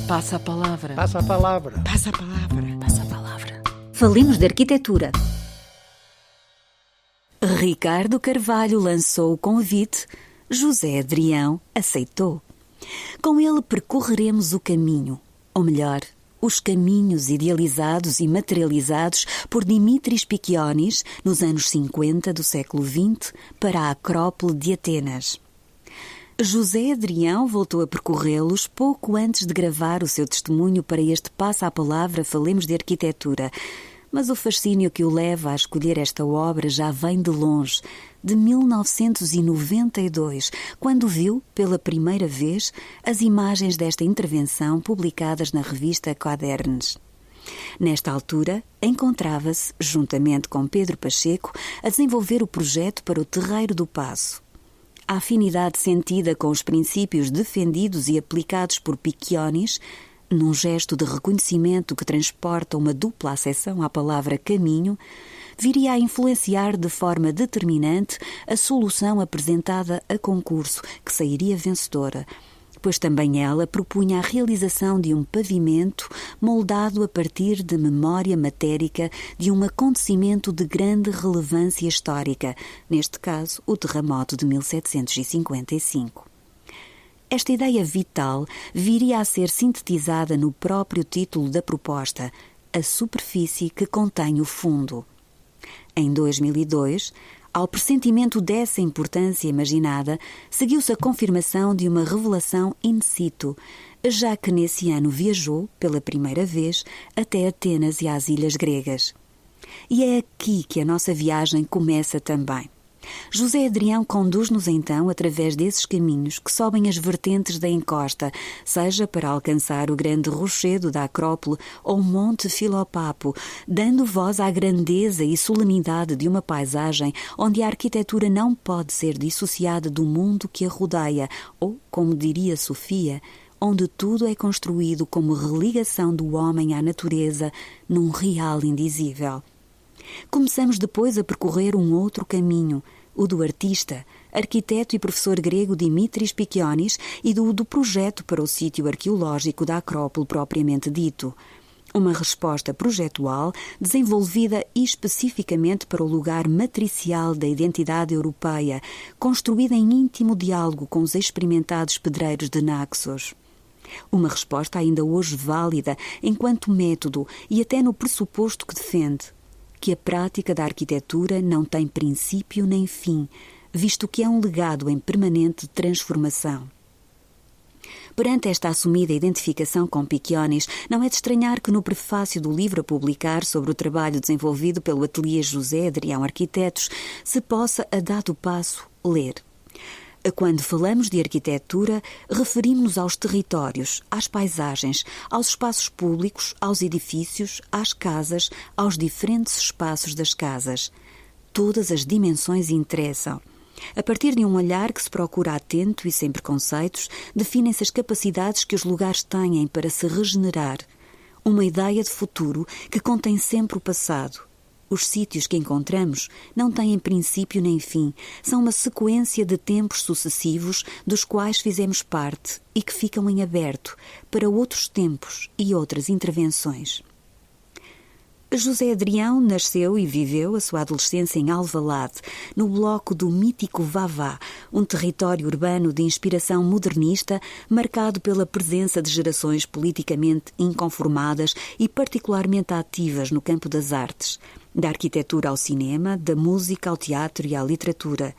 Passa a palavra. Passa a palavra. Passa a palavra. Passa a palavra. Falemos de arquitetura. Ricardo Carvalho lançou o convite, José Adrião aceitou. Com ele percorreremos o caminho, ou melhor, os caminhos idealizados e materializados por Dimitris Picionis nos anos 50 do século XX para a Acrópole de Atenas. José Adrião voltou a percorrê-los pouco antes de gravar o seu testemunho para este Passa a Palavra Falemos de Arquitetura. Mas o fascínio que o leva a escolher esta obra já vem de longe, de 1992, quando viu, pela primeira vez, as imagens desta intervenção publicadas na revista Quadernes. Nesta altura, encontrava-se, juntamente com Pedro Pacheco, a desenvolver o projeto para o Terreiro do Paço. A afinidade sentida com os princípios defendidos e aplicados por Picionis, num gesto de reconhecimento que transporta uma dupla acessão à palavra caminho, viria a influenciar de forma determinante a solução apresentada a concurso, que sairia vencedora, pois também ela propunha a realização de um pavimento moldado a partir de memória matérica de um acontecimento de grande relevância histórica, neste caso o terremoto de 1755. Esta ideia vital viria a ser sintetizada no próprio título da proposta, a superfície que contém o fundo. Em 2002, ao pressentimento dessa importância imaginada, seguiu-se a confirmação de uma revelação in situ, já que nesse ano viajou, pela primeira vez, até Atenas e às ilhas gregas. E é aqui que a nossa viagem começa também. José Adrião conduz-nos então através desses caminhos que sobem as vertentes da encosta, seja para alcançar o grande rochedo da Acrópole ou o Monte Filopapo, dando voz à grandeza e solenidade de uma paisagem onde a arquitetura não pode ser dissociada do mundo que a rodeia, ou, como diria Sofia, onde tudo é construído como religação do homem à natureza num real indizível. Começamos depois a percorrer um outro caminho, o do artista, arquiteto e professor grego Dimitris Picionis e do projeto para o sítio arqueológico da Acrópole propriamente dito. Uma resposta projetual desenvolvida especificamente para o lugar matricial da identidade europeia, construída em íntimo diálogo com os experimentados pedreiros de Naxos. Uma resposta ainda hoje válida enquanto método e até no pressuposto que defende, que a prática da arquitetura não tem princípio nem fim, visto que é um legado em permanente transformação. Perante esta assumida identificação com Picionis, não é de estranhar que no prefácio do livro a publicar sobre o trabalho desenvolvido pelo ateliê José Adrião Arquitetos se possa, a dado passo, ler. Quando falamos de arquitetura, referimos-nos aos territórios, às paisagens, aos espaços públicos, aos edifícios, às casas, aos diferentes espaços das casas. Todas as dimensões interessam. A partir de um olhar que se procura atento e sem preconceitos, definem-se as capacidades que os lugares têm para se regenerar. Uma ideia de futuro que contém sempre o passado. Os sítios que encontramos não têm princípio nem fim, são uma sequência de tempos sucessivos dos quais fizemos parte e que ficam em aberto para outros tempos e outras intervenções. José Adrião nasceu e viveu a sua adolescência em Alvalade, no bloco do mítico Vavá, um território urbano de inspiração modernista marcado pela presença de gerações politicamente inconformadas e particularmente ativas no campo das artes, da arquitetura ao cinema, da música ao teatro e à literatura.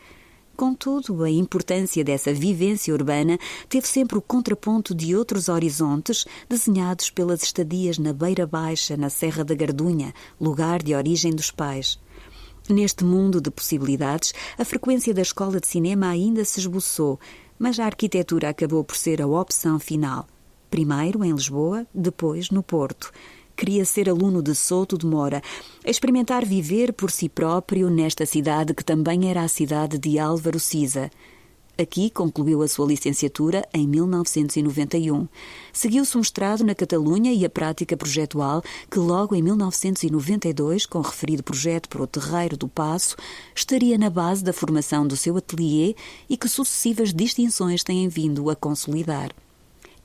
Contudo, a importância dessa vivência urbana teve sempre o contraponto de outros horizontes desenhados pelas estadias na Beira Baixa, na Serra da Gardunha, lugar de origem dos pais. Neste mundo de possibilidades, a frequência da escola de cinema ainda se esboçou, mas a arquitetura acabou por ser a opção final. Primeiro em Lisboa, depois no Porto. Queria ser aluno de Souto de Moura, experimentar viver por si próprio nesta cidade que também era a cidade de Álvaro Siza. Aqui concluiu a sua licenciatura em 1991. Seguiu-se um mestrado na Catalunha e a prática projetual que logo em 1992, com o referido projeto para o Terreiro do Paço, estaria na base da formação do seu ateliê e que sucessivas distinções têm vindo a consolidar.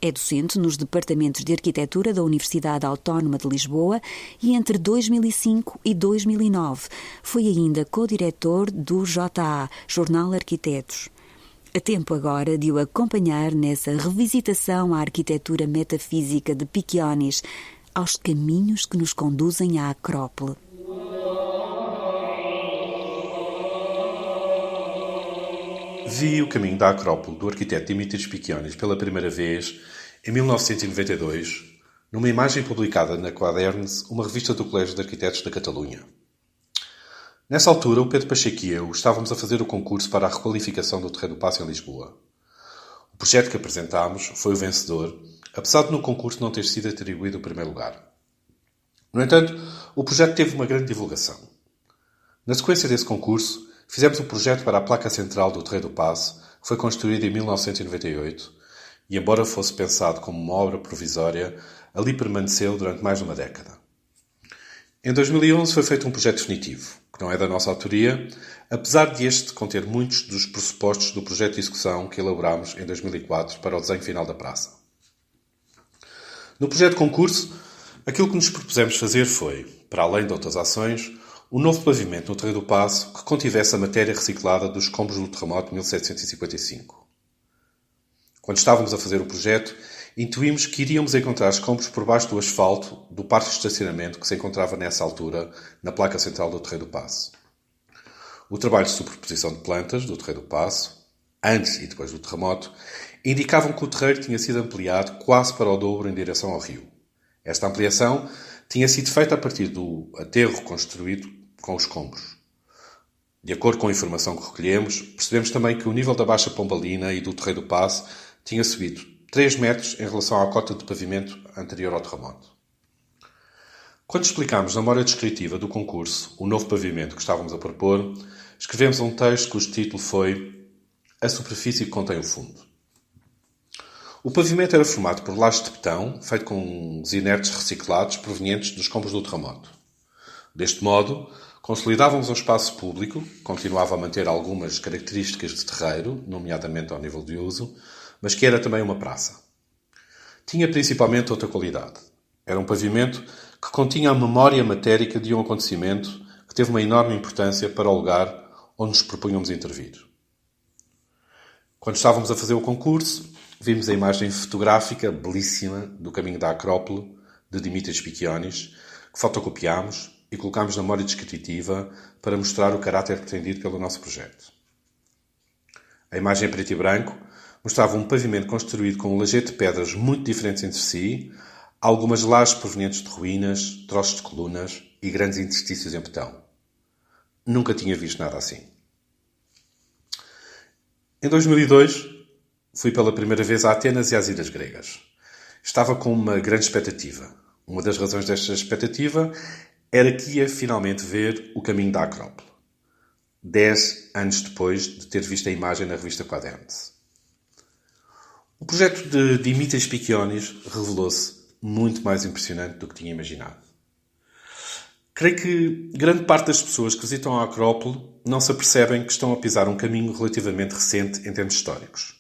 É docente nos departamentos de Arquitetura da Universidade Autónoma de Lisboa e entre 2005 e 2009 foi ainda co-diretor do JA, Jornal Arquitetos. A tempo agora de o acompanhar nessa revisitação à arquitetura metafísica de Piccionis, aos caminhos que nos conduzem à Acrópole. Vi O Caminho da Acrópole, do arquiteto Dimitris Piccionis, pela primeira vez em 1992, numa imagem publicada na Quaderns, uma revista do Colégio de Arquitetos da Catalunha. Nessa altura, o Pedro Pacheco e eu estávamos a fazer o concurso para a requalificação do Terreiro do Paço em Lisboa. O projeto que apresentámos foi o vencedor, apesar de no concurso não ter sido atribuído o primeiro lugar. No entanto, o projeto teve uma grande divulgação. Na sequência desse concurso, fizemos o projeto para a placa central do Terreiro do Paço, que foi construída em 1998, e embora fosse pensado como uma obra provisória, ali permaneceu durante mais de uma década. Em 2011 foi feito um projeto definitivo, que não é da nossa autoria, apesar de este conter muitos dos pressupostos do projeto de execução que elaborámos em 2004 para o desenho final da praça. No projeto de concurso, aquilo que nos propusemos fazer foi, para além de outras ações, um novo pavimento no Terreiro do Paço que contivesse a matéria reciclada dos escombros do terremoto de 1755. Quando estávamos a fazer o projeto, intuímos que iríamos encontrar escombros por baixo do asfalto do parque de estacionamento que se encontrava nessa altura na placa central do Terreiro do Paço. O trabalho de superposição de plantas do Terreiro do Paço, antes e depois do terremoto, indicavam que o terreiro tinha sido ampliado quase para o dobro em direção ao rio. Esta ampliação tinha sido feita a partir do aterro construído com os escombros. De acordo com a informação que recolhemos, percebemos também que o nível da Baixa Pombalina e do Terreiro do Paço tinha subido 3 metros em relação à cota de pavimento anterior ao terremoto. Quando explicámos na memória descritiva do concurso o novo pavimento que estávamos a propor, escrevemos um texto cujo título foi A superfície que contém o fundo. O pavimento era formado por lajes de betão, feito com os inertes reciclados provenientes dos escombros do terremoto. Deste modo, consolidávamos um espaço público, que continuava a manter algumas características de terreiro, nomeadamente ao nível de uso, mas que era também uma praça. Tinha principalmente outra qualidade. Era um pavimento que continha a memória matérica de um acontecimento que teve uma enorme importância para o lugar onde nos propunhamos intervir. Quando estávamos a fazer o concurso, vimos a imagem fotográfica belíssima do Caminho da Acrópole, de Dimitris Piccionis, que fotocopiámos e colocámos na memória descritiva para mostrar o caráter pretendido pelo nosso projeto. A imagem em preto e branco mostrava um pavimento construído com um lajedo de pedras muito diferentes entre si, algumas lajes provenientes de ruínas, troços de colunas e grandes interstícios em betão. Nunca tinha visto nada assim. Em 2002, fui pela primeira vez a Atenas e às Ilhas Gregas. Estava com uma grande expectativa. Uma das razões desta expectativa era que ia finalmente ver o Caminho da Acrópole. 10 anos depois de ter visto a imagem na revista Quaderns. O projeto de Dimitris Piccionis revelou-se muito mais impressionante do que tinha imaginado. Creio que grande parte das pessoas que visitam a Acrópole não se apercebem que estão a pisar um caminho relativamente recente em termos históricos.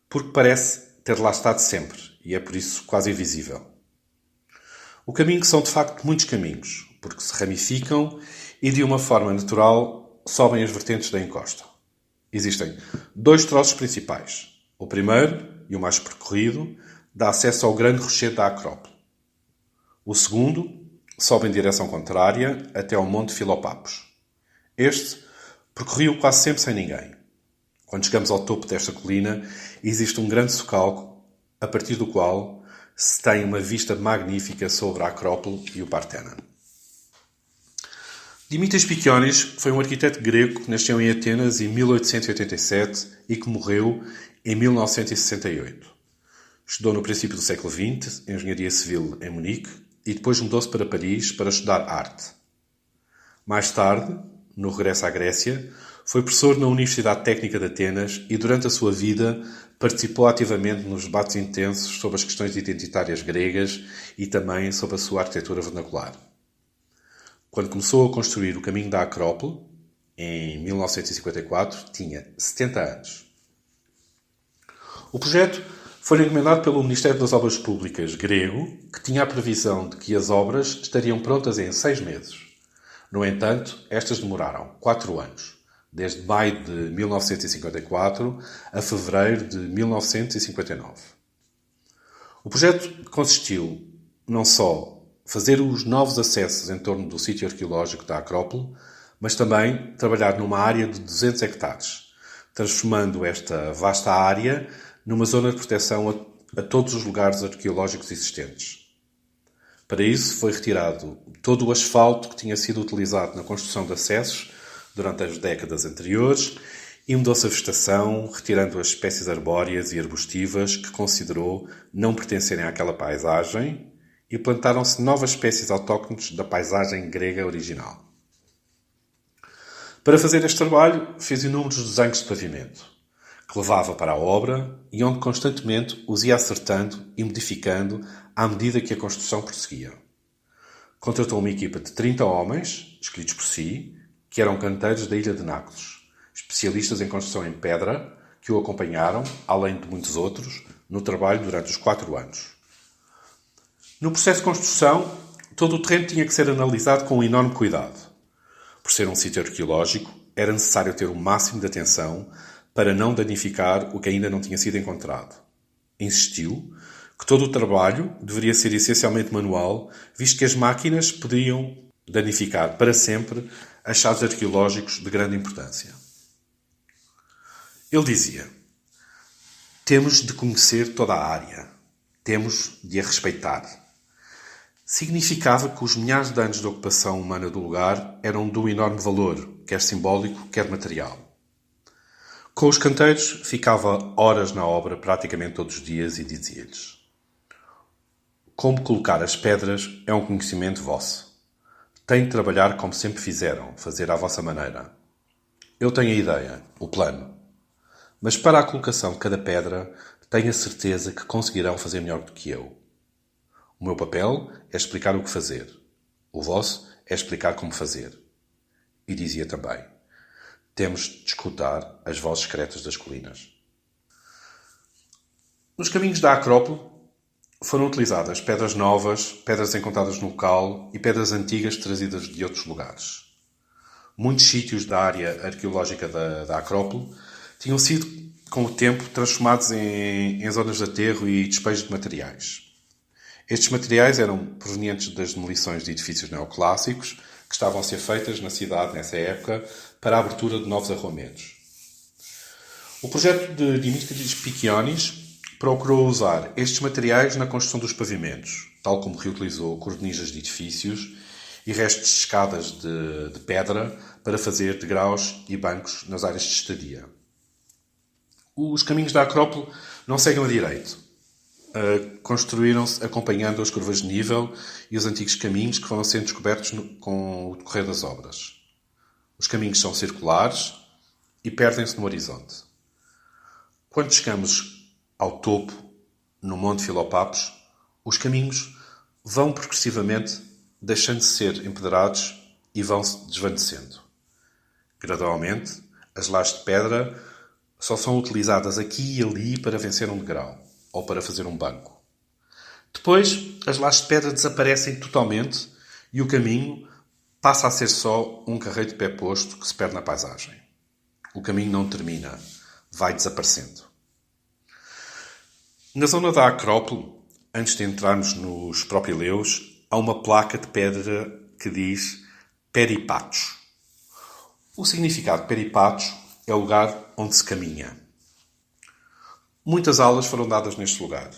Porque parece ter lá estado sempre e é por isso quase invisível. O caminho são de facto muitos caminhos, porque se ramificam e de uma forma natural sobem as vertentes da encosta. Existem 2 troços principais. O primeiro, e o mais percorrido, dá acesso ao grande rochedo da Acrópole. O segundo sobe em direção contrária até ao Monte Filopapos. Este percorriu quase sempre sem ninguém. Quando chegamos ao topo desta colina, existe um grande socalco, a partir do qual se tem uma vista magnífica sobre a Acrópole e o Parthenon. Dimitris Piccionis foi um arquiteto grego que nasceu em Atenas em 1887 e que morreu em 1968. Estudou no princípio do século XX, engenharia civil em Munique, e depois mudou-se para Paris para estudar arte. Mais tarde, no regresso à Grécia, foi professor na Universidade Técnica de Atenas e, durante a sua vida, participou ativamente nos debates intensos sobre as questões identitárias gregas e também sobre a sua arquitetura vernacular. Quando começou a construir o Caminho da Acrópole, em 1954, tinha 70 anos. O projeto Foi encomendado pelo Ministério das Obras Públicas grego, que tinha a previsão de que as obras estariam prontas em 6 meses. No entanto, estas demoraram 4 anos, desde maio de 1954 a fevereiro de 1959. O projeto consistiu não só fazer os novos acessos em torno do sítio arqueológico da Acrópole, mas também trabalhar numa área de 200 hectares, transformando esta vasta área numa zona de proteção a todos os lugares arqueológicos existentes. Para isso foi retirado todo o asfalto que tinha sido utilizado na construção de acessos durante as décadas anteriores e mudou-se a vegetação, retirando as espécies arbóreas e arbustivas que considerou não pertencerem àquela paisagem e plantaram-se novas espécies autóctones da paisagem grega original. Para fazer este trabalho, fez inúmeros desenhos de pavimento, que levava para a obra e onde constantemente os ia acertando e modificando à medida que a construção prosseguia. Contratou uma equipa de 30 homens, escolhidos por si, que eram canteiros da ilha de Nápoles, especialistas em construção em pedra, que o acompanharam, além de muitos outros, no trabalho durante os 4 anos. No processo de construção, todo o terreno tinha que ser analisado com um enorme cuidado. Por ser um sítio arqueológico, era necessário ter o máximo de atenção para não danificar o que ainda não tinha sido encontrado. Insistiu que todo o trabalho deveria ser essencialmente manual, visto que as máquinas poderiam danificar para sempre achados arqueológicos de grande importância. Ele dizia: temos de conhecer toda a área, temos de a respeitar. Significava que os milhares de anos de ocupação humana do lugar eram de um enorme valor, quer simbólico, quer material. Com os canteiros, ficava horas na obra praticamente todos os dias e dizia-lhes: como colocar as pedras é um conhecimento vosso. Têm de trabalhar como sempre fizeram, fazer à vossa maneira. Eu tenho a ideia, o plano. Mas para a colocação de cada pedra, tenho a certeza que conseguirão fazer melhor do que eu. O meu papel é explicar o que fazer. O vosso é explicar como fazer. E dizia também: temos de escutar as vozes secretas das colinas. Nos caminhos da Acrópole foram utilizadas pedras novas, pedras encontradas no local e pedras antigas trazidas de outros lugares. Muitos sítios da área arqueológica da Acrópole tinham sido, com o tempo, transformados em zonas de aterro e despejo de materiais. Estes materiais eram provenientes das demolições de edifícios neoclássicos que estavam a ser feitas na cidade nessa época para a abertura de novos arruamentos. O projeto de Dimitris Pikionis procurou usar estes materiais na construção dos pavimentos, tal como reutilizou cornijas de edifícios e restos de escadas de pedra para fazer degraus e bancos nas áreas de estadia. Os caminhos da Acrópole não seguem a direito. Construíram-se acompanhando as curvas de nível e os antigos caminhos que foram sendo descobertos com o decorrer das obras. Os caminhos são circulares e perdem-se no horizonte. Quando chegamos ao topo, no Monte Filopapos, os caminhos vão progressivamente deixando de ser empedrados e vão-se desvanecendo. Gradualmente, as lajes de pedra só são utilizadas aqui e ali para vencer um degrau ou para fazer um banco. Depois, as lajes de pedra desaparecem totalmente e o caminho passa a ser só um carreiro de pé posto que se perde na paisagem. O caminho não termina, vai desaparecendo. Na zona da Acrópole, antes de entrarmos nos propileus, há uma placa de pedra que diz Peripatos. O significado de Peripatos é o lugar onde se caminha. Muitas aulas foram dadas neste lugar.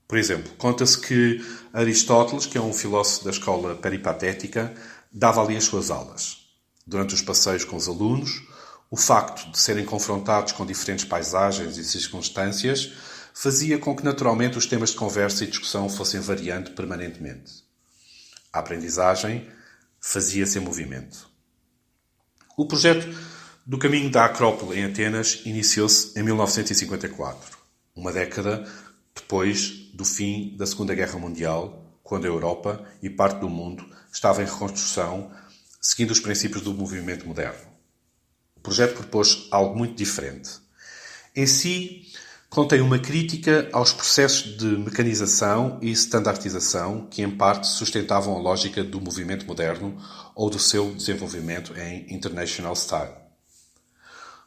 Por exemplo, conta-se que Aristóteles, que é um filósofo da escola peripatética, dava ali as suas aulas. Durante os passeios com os alunos, o facto de serem confrontados com diferentes paisagens e circunstâncias fazia com que naturalmente os temas de conversa e discussão fossem variando permanentemente. A aprendizagem fazia-se em movimento. O projeto do Caminho da Acrópole em Atenas iniciou-se em 1954. Uma década depois do fim da Segunda Guerra Mundial, quando a Europa e parte do mundo estava em reconstrução, seguindo os princípios do movimento moderno. O projeto propôs algo muito diferente. Em si, Contém uma crítica aos processos de mecanização e standardização que, em parte, sustentavam a lógica do movimento moderno ou do seu desenvolvimento em International Style.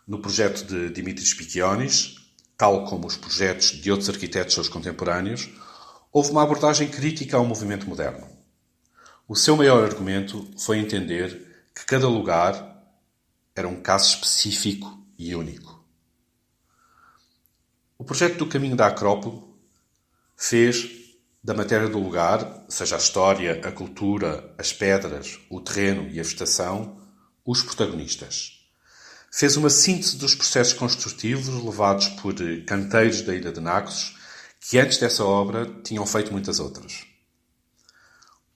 No projeto de Dimitris Spikionis, tal como os projetos de outros arquitetos seus contemporâneos, houve uma abordagem crítica ao movimento moderno. O seu maior argumento foi entender que cada lugar era um caso específico e único. O projeto do Caminho da Acrópole fez da matéria do lugar, seja a história, a cultura, as pedras, o terreno e a vegetação, os protagonistas. Fez uma síntese dos processos construtivos levados por canteiros da ilha de Naxos, que antes dessa obra tinham feito muitas outras.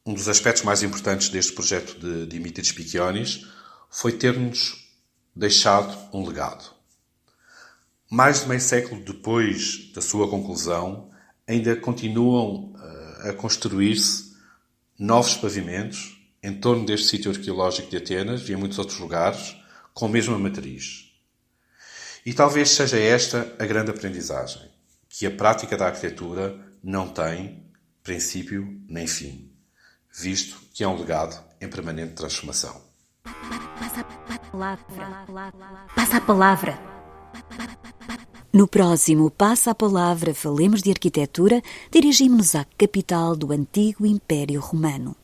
Um dos aspectos mais importantes deste projeto de Dimitris Spikionis foi ter-nos deixado um legado. Mais de meio século depois da sua conclusão, ainda continuam a construir-se novos pavimentos em torno deste sítio arqueológico de Atenas e em muitos outros lugares, com a mesma matriz. E talvez seja esta a grande aprendizagem, que a prática da arquitetura não tem princípio nem fim, visto que é um legado em permanente transformação. Passa a palavra. No próximo Passa a Palavra, falemos de arquitetura, dirigimos-nos à capital do antigo Império Romano.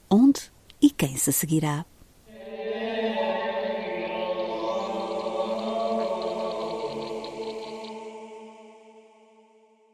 Onde e quem se seguirá?